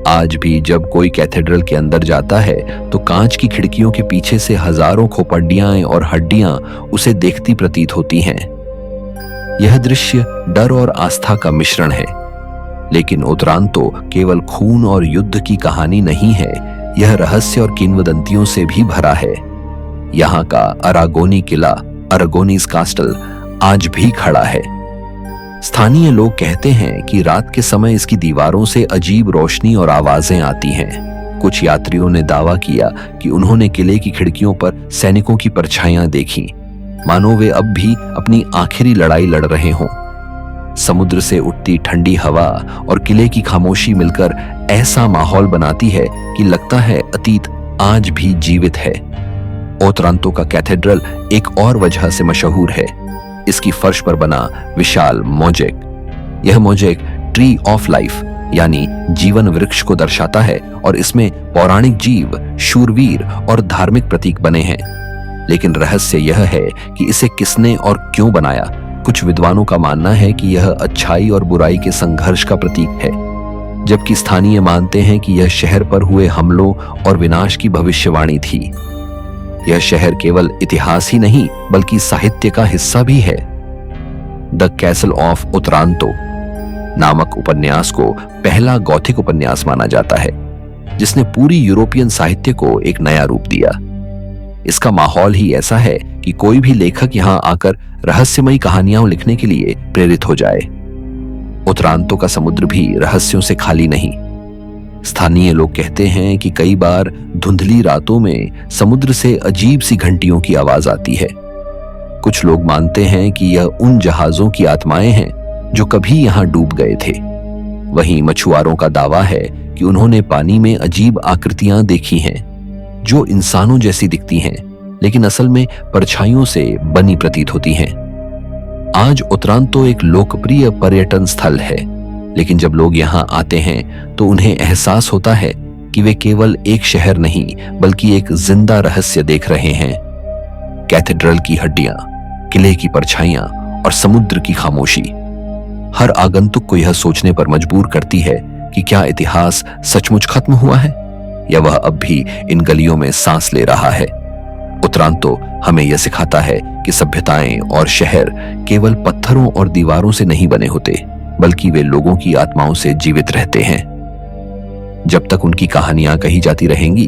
आज भी जब कोई कैथेड्रल के अंदर जाता है तो कांच की खिड़कियों के पीछे से हजारों खोपड़ियां और हड्डियां उसे देखती प्रतीत होती हैं। यह दृश्य डर और आस्था का मिश्रण है। लेकिन ओट्रांतो केवल खून और युद्ध की कहानी नहीं है, यह रहस्य और किंवदंतियों से भी भरा है। यहाँ का अरागोनी किला, अरागोनीज कास्टल, आज भी खड़ा है। स्थानीय लोग कहते हैं कि रात के समय इसकी दीवारों से अजीब रोशनी और आवाजें आती हैं। कुछ यात्रियों ने दावा किया कि उन्होंने किले की खिड़कियों पर सैनिकों की परछाइयां देखी, मानो वे अब भी अपनी आखिरी लड़ाई लड़ रहे हों। समुद्र से उठती ठंडी हवा और किले की खामोशी मिलकर ऐसा माहौल बनाती है कि लगता है अतीत आज भी जीवित है। ओतरांतो का कैथेड्रल एक और वजह से मशहूर है, इसकी फर्श पर बना विशाल मोज़ेक। यह मोज़ेक ट्री ऑफ लाइफ यानी जीवन वृक्ष को दर्शाता है और इसमें पौराणिक जीव, शूरवीर और धार्मिक प्रतीक बने हैं। लेकिन रहस्य यह है कि इसे किसने और क्यों बनाया। कुछ विद्वानों का मानना है कि यह अच्छाई और बुराई के संघर्ष का प्रतीक है, जबकि स्थानीय मानते हैं कि यह शहर पर हुए हमलों और विनाश की भविष्यवाणी थी। यह शहर केवल इतिहास ही नहीं बल्कि साहित्य का हिस्सा भी है। द कैसल ऑफ ओतरांतो नामक उपन्यास को पहला गॉथिक उपन्यास माना जाता है, जिसने पूरी यूरोपियन साहित्य को एक नया रूप दिया। इसका माहौल ही ऐसा है कि कोई भी लेखक यहां आकर रहस्यमयी कहानियां लिखने के लिए प्रेरित हो जाए। ओतरांतो का समुद्र भी रहस्यों से खाली नहीं। स्थानीय लोग कहते हैं कि कई बार धुंधली रातों में समुद्र से अजीब सी घंटियों की आवाज आती है। कुछ लोग मानते हैं कि यह उन जहाजों की आत्माएं हैं जो कभी यहां डूब गए थे। वहीं मछुआरों का दावा है कि उन्होंने पानी में अजीब आकृतियां देखी हैं, जो इंसानों जैसी दिखती हैं, लेकिन असल में परछाइयों से बनी प्रतीत होती हैं। आज ओतरांतो एक लोकप्रिय पर्यटन स्थल है, लेकिन जब लोग यहां आते हैं तो उन्हें एहसास होता है कि वे केवल एक शहर नहीं बल्कि एक जिंदा रहस्य देख रहे हैं। कैथेड्रल की हड्डियां, किले की परछाइयां और समुद्र की खामोशी हर आगंतुक को यह सोचने पर मजबूर करती है कि क्या इतिहास सचमुच खत्म हुआ है या वह अब भी इन गलियों में सांस ले रहा है। ओतरांतो हमें यह सिखाता है कि सभ्यताएं और शहर केवल पत्थरों और दीवारों से नहीं बने होते, बल्कि वे लोगों की आत्माओं से जीवित रहते हैं। जब तक उनकी कहानियां कही जाती रहेंगी,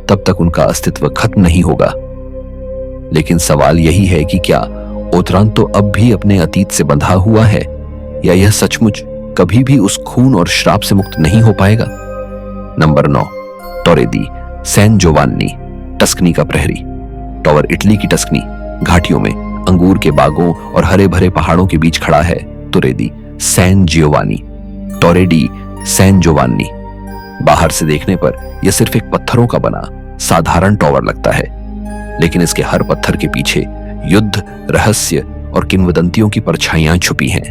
तब तक उनका अस्तित्व खत्म नहीं होगा। लेकिन सवाल यही है कि क्या ओतरांतो अब भी अपने अतीत से बंधा हुआ है या यह सचमुच कभी भी उस खून और श्राप से मुक्त नहीं हो पाएगा। नंबर 9, टोरे दी सैन जोवान्नी, टस्कनी का प्रहरी। टॉवर इटली की टस्कनी घाटियों में अंगूर के बागों और हरे भरे पहाड़ों के बीच खड़ा है। टोरे दी सैन जियोवानी, टोरे डी सैन जोवान्नी। बाहर से देखने पर यह सिर्फ एक पत्थरों का बना साधारण टॉवर लगता है, लेकिन इसके हर पत्थर के पीछे युद्ध, रहस्य और किंवदंतियों की परछाइयां छुपी हैं।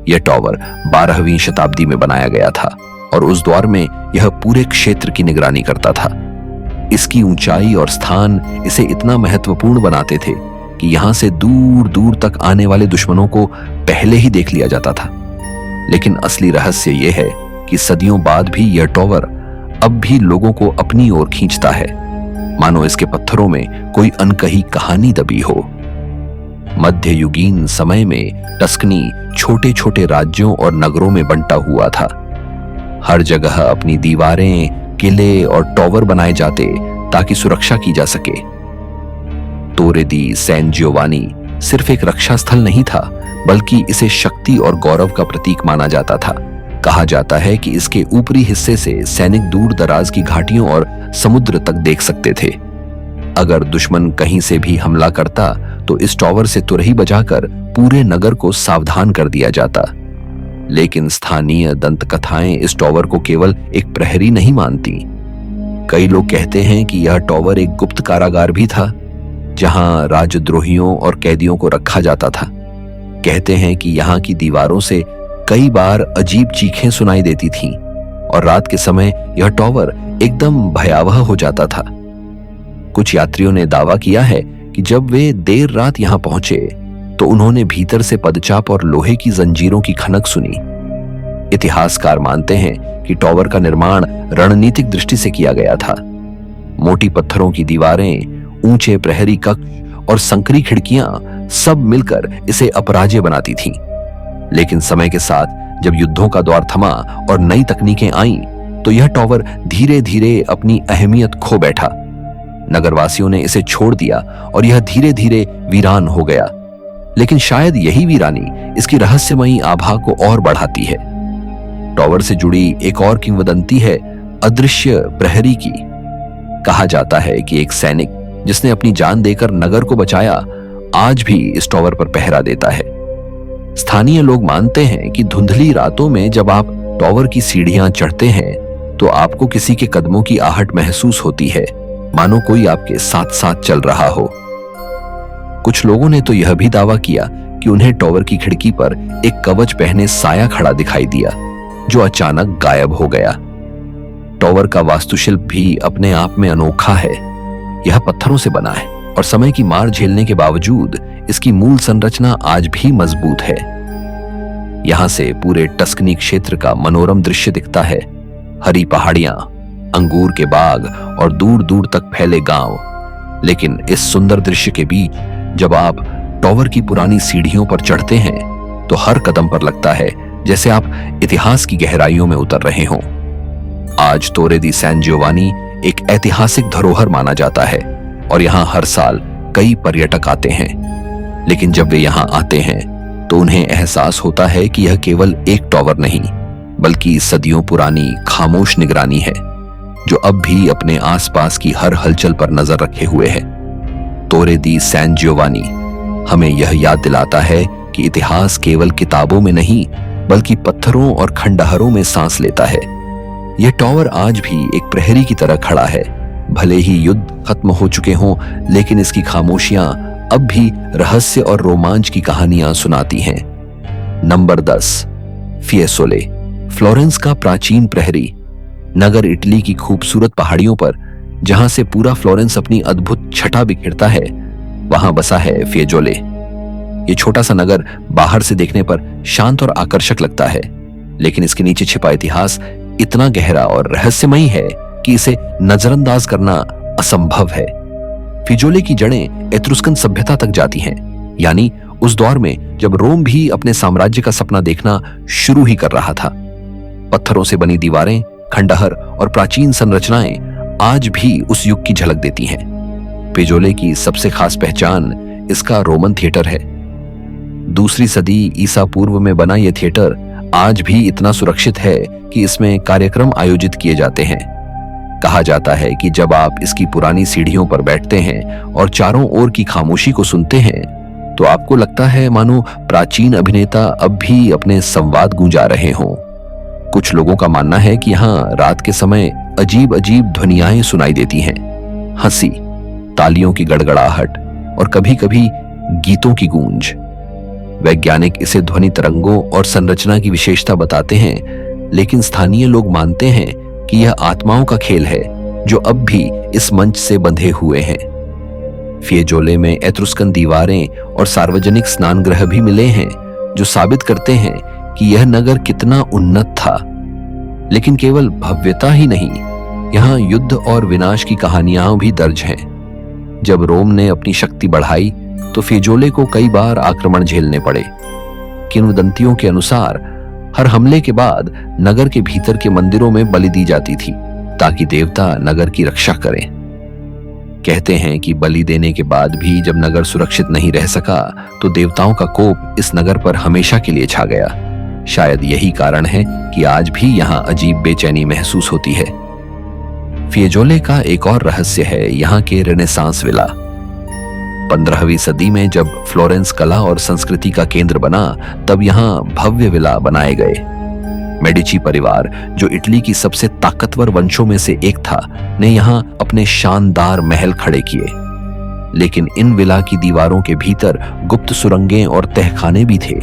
यह टॉवर 12वीं शताब्दी में बनाया गया था और उस दौर में यह पूरे क्षेत्र की निगरानी करता था। इसकी ऊंचाई और स्थान इसे इतना महत्वपूर्ण बनाते थे कि यहां से दूर दूर तक आने वाले दुश्मनों को पहले ही देख लिया जाता था। लेकिन असली रहस्य यह है कि सदियों बाद भी यह टॉवर अब भी लोगों को अपनी ओर खींचता है, मानो इसके पत्थरों में कोई अनकही कहानी दबी हो। मध्ययुगीन समय में टस्कनी छोटे छोटे राज्यों और नगरों में बंटा हुआ था। हर जगह अपनी दीवारें, किले और टॉवर बनाए जाते ताकि सुरक्षा की जा सके। टोरे दी सैन जियोवानी सिर्फ एक रक्षा स्थल नहीं था, बल्कि इसे शक्ति और गौरव का प्रतीक माना जाता था। कहा जाता है कि इसके ऊपरी हिस्से से सैनिक दूर दराज की घाटियों और समुद्र तक देख सकते थे। अगर दुश्मन कहीं से भी हमला करता तो इस टॉवर से तुरही बजाकर पूरे नगर को सावधान कर दिया जाता। लेकिन स्थानीय दंत कथाएं इस टॉवर को केवल एक प्रहरी नहीं मानती। कई लोग कहते हैं कि यह टॉवर एक गुप्त कारागार भी था, जहां राजद्रोहियों और कैदियों को रखा जाता था। कहते हैं कि यहाँ की दीवारों से कई बार अजीब चीखें सुनाई देती थीं और रात के समय यह टॉवर एकदम भयावह हो जाता था। कुछ यात्रियों ने दावा किया है कि जब वे देर रात यहां पहुंचे तो उन्होंने भीतर से पदचाप और लोहे की जंजीरों की खनक सुनी। इतिहासकार मानते हैं कि टॉवर का निर्माण रणनीतिक दृष्टि से किया गया था। मोटी पत्थरों की दीवारें, ऊंचे प्रहरी कक्ष और संकरी खिड़कियां सब मिलकर इसे अपराजेय बनाती थीं। लेकिन समय के साथ जब युद्धों का दौर थमा और नई तकनीकें आईं, तो यह टॉवर धीरे धीरे अपनी अहमियत खो बैठा। नगरवासियों ने इसे छोड़ दिया और यह धीरे धीरे वीरान हो गया। लेकिन शायद यही वीरानी इसकी रहस्यमयी आभा को और बढ़ाती है। टॉवर से जुड़ी एक और किंवदंती है अदृश्य प्रहरी की। कहा जाता है कि एक सैनिक जिसने अपनी जान देकर नगर को बचाया आज भी इस टॉवर पर पहरा देता है। स्थानीय लोग मानते हैं कि धुंधली रातों में जब आप टॉवर की सीढ़ियां चढ़ते हैं तो आपको किसी के कदमों की आहट महसूस होती है, मानो कोई आपके साथ साथ चल रहा हो। कुछ लोगों ने तो यह भी दावा किया कि उन्हें टॉवर की खिड़की पर एक कवच पहने साया खड़ा दिखाई दिया जो अचानक गायब हो गया। टॉवर का वास्तुशिल्प भी अपने आप में अनोखा है। यह पत्थरों से बना है और समय की मार झेलने के बावजूद इसकी मूल संरचना आज भी मजबूत है। यहां से पूरे टस्कनी क्षेत्र का मनोरम दृश्य दिखता है। हरी पहाड़ियां, अंगूर के बाग और दूर दूर तक फैले गांव। लेकिन इस सुंदर दृश्य के बीच जब आप टॉवर की पुरानी सीढ़ियों पर चढ़ते हैं तो हर कदम पर लगता है जैसे आप इतिहास की गहराइयों में उतर रहे हों। आज तोरे दी सैन जियोवानी एक ऐतिहासिक धरोहर माना जाता है और यहां हर साल कई पर्यटक आते हैं। लेकिन जब वे यहां आते हैं तो उन्हें एहसास होता है कि यह केवल एक टॉवर नहीं बल्कि सदियों पुरानी खामोश निगरानी है जो अब भी अपने आसपास की हर हलचल पर नजर रखे हुए है। तोरे दी सैन जियोवानी हमें यह याद दिलाता है कि इतिहास केवल किताबों में नहीं बल्कि पत्थरों और खंडहरों में सांस लेता है। यह टॉवर आज भी एक प्रहरी की तरह खड़ा है। भले ही युद्ध खत्म हो चुके हों, लेकिन इसकी खामोशियां अब भी रहस्य और रोमांच की कहानियां सुनाती हैं। नंबर 10, फिएसोले, फ्लोरेंस का प्राचीन प्रहरी। नगर इटली की खूबसूरत पहाड़ियों पर जहां से पूरा फ्लोरेंस अपनी अद्भुत छटा बिखेरता है, वहां बसा है फिएजोले। ये छोटा सा नगर बाहर से देखने पर शांत और आकर्षक लगता है, लेकिन इसके नीचे छिपा इतिहास इतना गहरा और रहस्यमयी है कि इसे नजरअंदाज करना असंभव है। फिजोले की जड़ें एट्रुस्कन सभ्यता तक जाती हैं, यानी उस दौर में जब रोम भी अपने साम्राज्य का सपना देखना शुरू ही कर रहा था। पत्थरों से बनी दीवारें, खंडहर और प्राचीन संरचनाएं आज भी उस युग की झलक देती हैं। फिजोले की सबसे खास पहचान इसका रोमन थिएटर है। दूसरी सदी ईसा पूर्व में बना यह थिएटर आज भी इतना सुरक्षित है कि इसमें कार्यक्रम आयोजित किए जाते हैं। कहा जाता है कि जब आप इसकी पुरानी सीढ़ियों पर बैठते हैं और चारों ओर की खामोशी को सुनते हैं तो आपको लगता है मानो प्राचीन अभिनेता अब भी अपने संवाद गूंजा रहे हों। कुछ लोगों का मानना है कि यहाँ रात के समय अजीब अजीब ध्वनियाएं सुनाई देती हैं, हंसी, तालियों की गड़गड़ाहट और कभी कभी गीतों की गूंज। वैज्ञानिक इसे ध्वनि तरंगों और संरचना की विशेषता बताते हैं, लेकिन स्थानीय लोग मानते हैं कि यह आत्माओं का खेल है जो अब भी इस मंच से बंधे हुए हैं। फिएजोले में एट्रुस्कन दीवारें और सार्वजनिक स्नानगृह भी मिले हैं जो साबित करते हैं कि यह नगर कितना उन्नत था। लेकिन केवल भव्यता ही नहीं, यहाँ युद्ध और विनाश की कहानियां भी दर्ज हैं। जब रोम ने अपनी शक्ति बढ़ाई तो फिजोले को कई बार आक्रमण झेलने पड़े। किंवदंतियों के अनुसार हर हमले के बाद नगर के भीतर के मंदिरों में बलि दी जाती थी ताकि देवता नगर की रक्षा करें। कहते हैं कि बलि देने के बाद भी जब नगर सुरक्षित नहीं रह सका तो देवताओं का कोप इस नगर पर हमेशा के लिए छा गया। शायद यही कारण है कि आज भी यहाँ अजीब बेचैनी महसूस होती है। फिएजोले का एक और रहस्य है यहाँ के रेनेसांस विला। 15वीं सदी में जब फ्लोरेंस कला और संस्कृति का केंद्र बना तब यहाँ भव्य विला बनाए गए। मेडिची परिवार, जो इटली की सबसे ताकतवर वंशों में से एक था, ने यहाँ अपने शानदार महल खड़े किए। लेकिन इन विला की दीवारों के भीतर गुप्त सुरंगें और तहखाने भी थे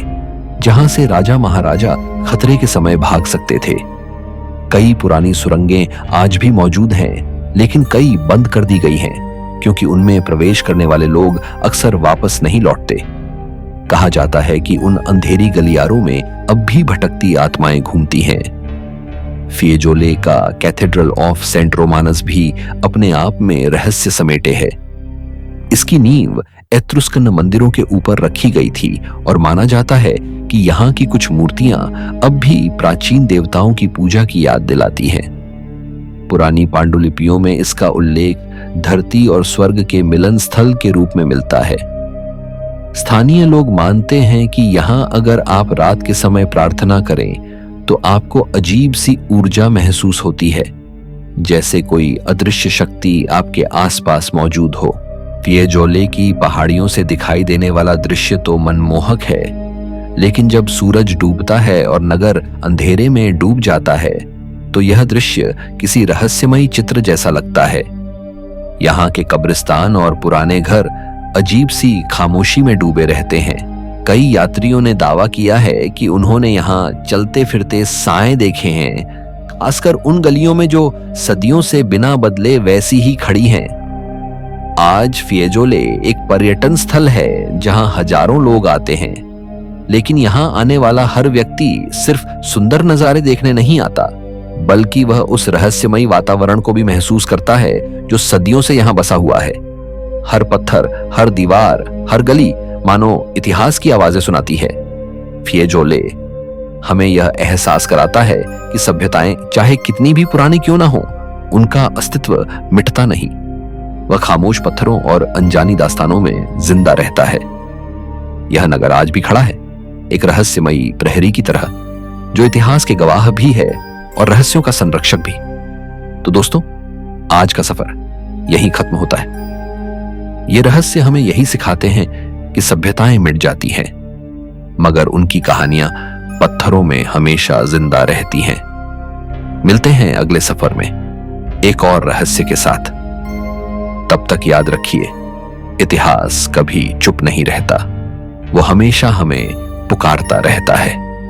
जहां से राजा महाराजा खतरे के समय भाग सकते थे। कई पुरानी सुरंगें आज भी मौजूद हैं, लेकिन कई बंद कर दी गई हैं क्योंकि उनमें प्रवेश करने वाले लोग अक्सर वापस नहीं लौटते। कहा जाता है कि उन अंधेरी गलियारों में अब भी भटकती आत्माएं घूमती हैं। फिएजोले का कैथेड्रल ऑफ सेंट रोमानस भी अपने आप में रहस्य समेटे है। इसकी नींव एट्रुस्कन मंदिरों के ऊपर रखी गई थी और माना जाता है कि यहाँ की कुछ मूर्तियां अब भी प्राचीन देवताओं की पूजा की याद दिलाती हैं। पुरानी पांडुलिपियों में इसका उल्लेख धरती और स्वर्ग के मिलन स्थल के रूप में मिलता है। स्थानीय लोग मानते हैं कि यहाँ अगर आप रात के समय प्रार्थना करें तो आपको अजीब सी ऊर्जा महसूस होती है, जैसे कोई अदृश्य शक्ति आपके आसपास मौजूद हो। फिएजोले की पहाड़ियों से दिखाई देने वाला दृश्य तो मनमोहक है, लेकिन जब सूरज डूबता है और नगर अंधेरे में डूब जाता है तो यह दृश्य किसी रहस्यमयी चित्र जैसा लगता है। यहाँ के कब्रिस्तान और पुराने घर अजीब सी खामोशी में डूबे रहते हैं। कई यात्रियों ने दावा किया है कि उन्होंने यहाँ चलते फिरते साएं देखे हैं, खासकर उन गलियों में जो सदियों से बिना बदले वैसी ही खड़ी हैं। आज फिएजोले एक पर्यटन स्थल है जहां हजारों लोग आते हैं, लेकिन यहां आने वाला हर व्यक्ति सिर्फ सुंदर नजारे देखने नहीं आता, बल्कि वह उस रहस्यमयी वातावरण को भी महसूस करता है जो सदियों से यहां बसा हुआ है। हर पत्थर, हर दीवार, हर गली मानो इतिहास की आवाजें सुनाती है। फिएजोले हमें यह एहसास कराता है कि सभ्यताएं चाहे कितनी भी पुरानी क्यों ना हो, उनका अस्तित्व मिटता नहीं। वह खामोश पत्थरों और अनजानी दास्तानों में जिंदा रहता है। यह नगर आज भी खड़ा है, एक रहस्यमयी प्रहरी की तरह, जो इतिहास के गवाह भी है और रहस्यों का संरक्षक भी। तो दोस्तों, आज का सफर यहीं खत्म होता है। ये रहस्य हमें यही सिखाते हैं कि सभ्यताएं मिट जाती हैं, मगर उनकी कहानियां पत्थरों में हमेशा जिंदा रहती हैं। मिलते हैं अगले सफर में एक और रहस्य के साथ। तब तक याद रखिए, इतिहास कभी चुप नहीं रहता, वो हमेशा हमें पुकारता रहता है।